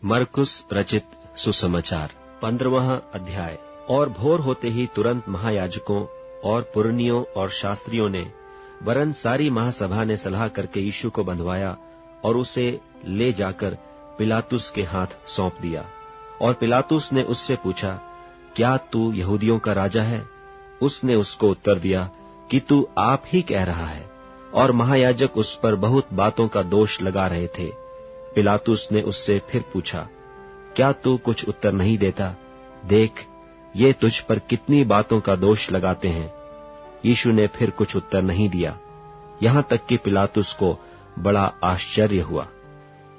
मरकुस रचित सुसमाचार 15वां अध्याय। और भोर होते ही तुरंत महायाजकों और पुरनियों और शास्त्रियों ने वरन सारी महासभा ने सलाह करके यीशु को बंधवाया और उसे ले जाकर पिलातुस के हाथ सौंप दिया। और पिलातुस ने उससे पूछा, क्या तू यहूदियों का राजा है? उसने उसको उत्तर दिया कि तू आप ही कह रहा है। और महायाजक उस पर बहुत बातों का दोष लगा रहे थे। पिलातुस ने उससे फिर पूछा, क्या तू कुछ उत्तर नहीं देता? देख, ये तुझ पर कितनी बातों का दोष लगाते हैं। यीशु ने फिर कुछ उत्तर नहीं दिया, यहां तक कि पिलातुस को बड़ा आश्चर्य हुआ।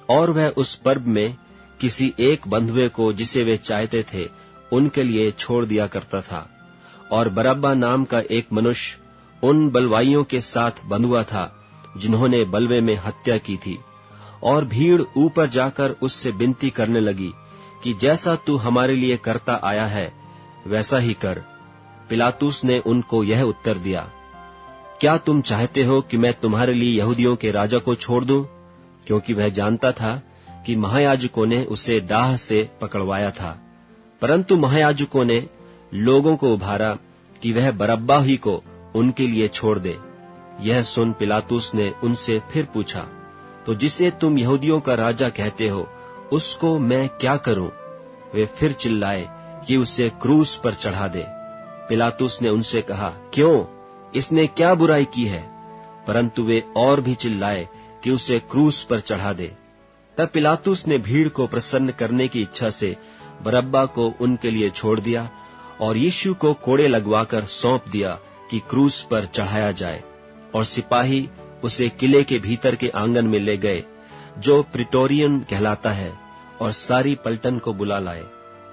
और वह उस पर्व में किसी एक बंधुए को जिसे वे चाहते थे उनके लिए छोड़ दिया करता था। और बरअब्बा नाम का एक मनुष्य उन बलवाइयों के साथ बंधुआ था जिन्होंने बलवे में हत्या की थी। और भीड़ ऊपर जाकर उससे विनती करने लगी कि जैसा तू हमारे लिए करता आया है वैसा ही कर। पिलातुस ने उनको यह उत्तर दिया, क्या तुम चाहते हो कि मैं तुम्हारे लिए यहूदियों के राजा को छोड़ दूं? क्योंकि वह जानता था कि महायाजकों ने उसे डाह से पकड़वाया था। परंतु महायाजकों ने लोगों को उभारा कि वह बरअब्बा ही को उनके लिए छोड़ दे। यह सुन पिलातुस ने उनसे फिर पूछा, तो जिसे तुम यहूदियों का राजा कहते हो उसको मैं क्या करूं? वे फिर चिल्लाए कि उसे क्रूस पर चढ़ा दे। पिलातुस ने उनसे कहा, क्यों? इसने क्या बुराई की है? परंतु वे और भी चिल्लाए कि उसे क्रूस पर चढ़ा दे। तब पिलातुस ने भीड़ को प्रसन्न करने की इच्छा से बरअब्बा को उनके लिए छोड़ दिया और यीशु को कोड़े लगवाकर सौंप दिया कि क्रूस पर चढ़ाया जाए। और सिपाही उसे किले के भीतर के आंगन में ले गए, जो प्रिटोरियन कहलाता है, और सारी पलटन को बुला लाए।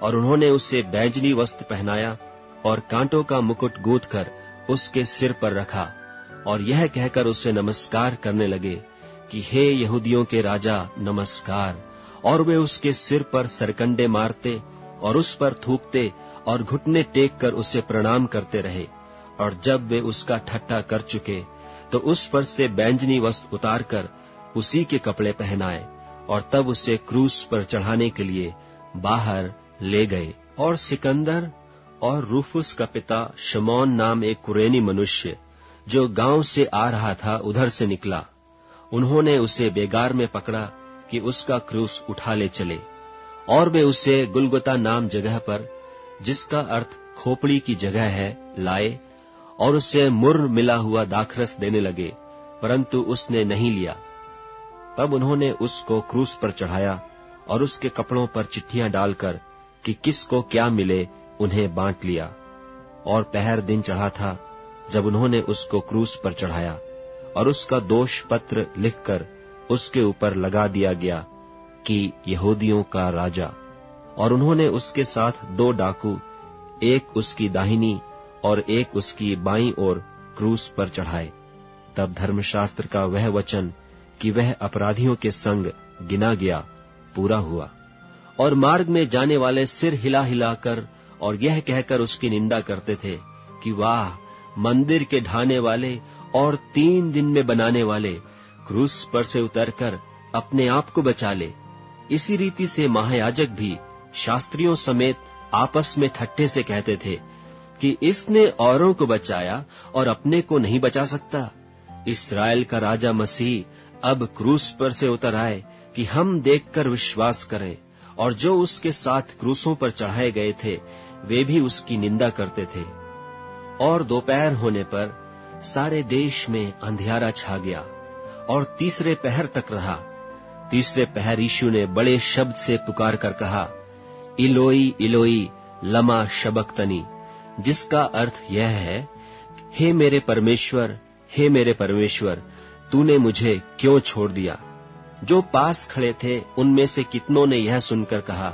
और उन्होंने उसे बैंजनी वस्त्र पहनाया और कांटों का मुकुट गूंथकर उसके सिर पर रखा और यह कहकर उससे नमस्कार करने लगे कि हे यहूदियों के राजा, नमस्कार। और वे उसके सिर पर सरकंडे मारते और उस पर थूकते और घुटने टेक कर उसे प्रणाम करते रहे। और जब वे उसका ठट्ठा कर चुके तो उस पर से बैंजनी वस्त्र उतारकर उसी के कपड़े पहनाए और तब उसे क्रूस पर चढ़ाने के लिए बाहर ले गए। और सिकंदर और रूफुस का पिता शमौन नाम एक कुरेनी मनुष्य जो गांव से आ रहा था उधर से निकला। उन्होंने उसे बेगार में पकड़ा कि उसका क्रूस उठा ले चले। और वे उसे गुलगुता नाम जगह पर, जिसका अर्थ खोपड़ी की जगह है, लाए और उसे मुर्र मिला हुआ दाखरस देने लगे, परंतु उसने नहीं लिया। तब उन्होंने उसको क्रूस पर चढ़ाया और उसके कपड़ों पर चिट्ठियां डालकर कि किसको क्या मिले उन्हें बांट लिया। और पहर दिन चढ़ा था जब उन्होंने उसको क्रूस पर चढ़ाया और उसका दोष पत्र लिखकर उसके ऊपर लगा दिया गया कि यहूदियों का राजा। और उन्होंने उसके साथ 2 डाकू, एक उसकी दाहिनी और एक उसकी बाईं ओर क्रूस पर चढ़ाए। तब धर्मशास्त्र का वह वचन कि वह अपराधियों के संग गिना गया पूरा हुआ। और मार्ग में जाने वाले सिर हिला हिलाकर और यह कहकर उसकी निंदा करते थे कि वाह, मंदिर के ढाने वाले और 3 दिन में बनाने वाले, क्रूस पर से उतरकर अपने आप को बचा ले। इसी रीति से महायाजक भी शास्त्रियों समेत आपस में ठट्ठे से कहते थे कि इसने औरों को बचाया और अपने को नहीं बचा सकता। इस्राएल का राजा मसीह अब क्रूस पर से उतर आए कि हम देखकर विश्वास करें। और जो उसके साथ क्रूसों पर चढ़ाए गए थे वे भी उसकी निंदा करते थे। और दोपहर होने पर सारे देश में अंधियारा छा गया और तीसरे पहर तक रहा। तीसरे पहर यीशु ने बड़े शब्द से पुकार कर कहा, इलोई इलोई लमा शबक्तनी, जिसका अर्थ यह है, हे मेरे परमेश्वर, हे मेरे परमेश्वर, तूने मुझे क्यों छोड़ दिया? जो पास खड़े थे उनमें से कितनों ने यह सुनकर कहा,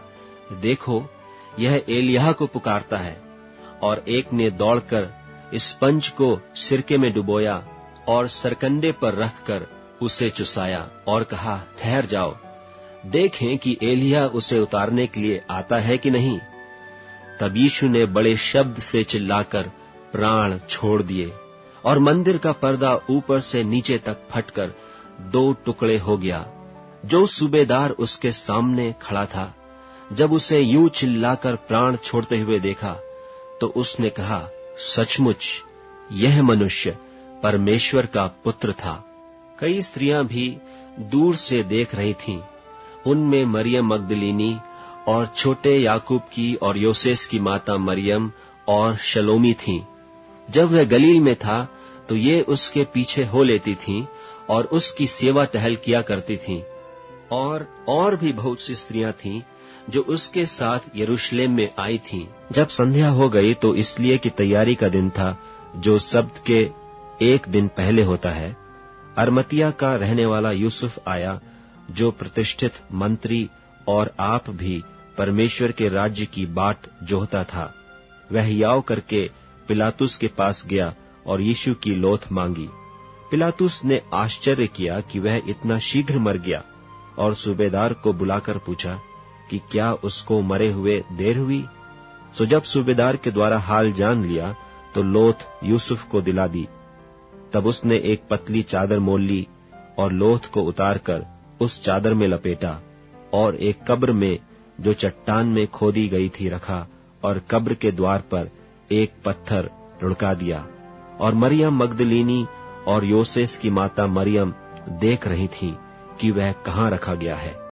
देखो, यह एलिय्याह को पुकारता है। और एक ने दौड़कर स्पंज को सिरके में डुबोया और सरकंडे पर रखकर उसे चुसाया और कहा, ठहर जाओ, देखें कि एलिय्याह उसे उतारने के लिए आता है कि नहीं। तब यीशु ने बड़े शब्द से चिल्लाकर प्राण छोड़ दिए और मंदिर का पर्दा ऊपर से नीचे तक फटकर 2 टुकड़े हो गया, जो सूबेदार उसके सामने खड़ा था, जब उसे यूं चिल्लाकर प्राण छोड़ते हुए देखा तो उसने कहा, सचमुच यह मनुष्य परमेश्वर का पुत्र था। कई स्त्रियां भी दूर से देख रही थीं। उनमें मरियम मगदलीनी और छोटे याकूब की और योसेस की माता मरियम और शलोमी थीं। जब वह गलील में था तो ये उसके पीछे हो लेती थीं और उसकी सेवा टहल किया करती थीं। और भी बहुत सी स्त्रियां थीं जो उसके साथ यरूशलेम में आई थीं। जब संध्या हो गई तो इसलिए कि तैयारी का दिन था, जो सब्त के एक दिन पहले होता है, अरमतिया का रहने वाला यूसुफ आया, जो प्रतिष्ठित मंत्री और आप भी परमेश्वर के राज्य की बाट जोहता था। वह याव करके पिलातुस के पास गया और यीशु की लोथ मांगी। पिलातुस ने आश्चर्य किया कि वह इतना शीघ्र मर गया, और सूबेदार को बुलाकर पूछा कि क्या उसको मरे हुए देर हुई। सो जब सूबेदार के द्वारा हाल जान लिया तो लोथ यूसुफ को दिला दी। तब उसने एक पतली चादर मोल ली और लोथ को उतारकर उस चादर में लपेटा और एक कब्र में जो चट्टान में खोदी गई थी रखा, और कब्र के द्वार पर एक पत्थर लुढ़का दिया। और मरियम मगदलीनी और योसेस की माता मरियम देख रही थीं कि वह कहाँ रखा गया है।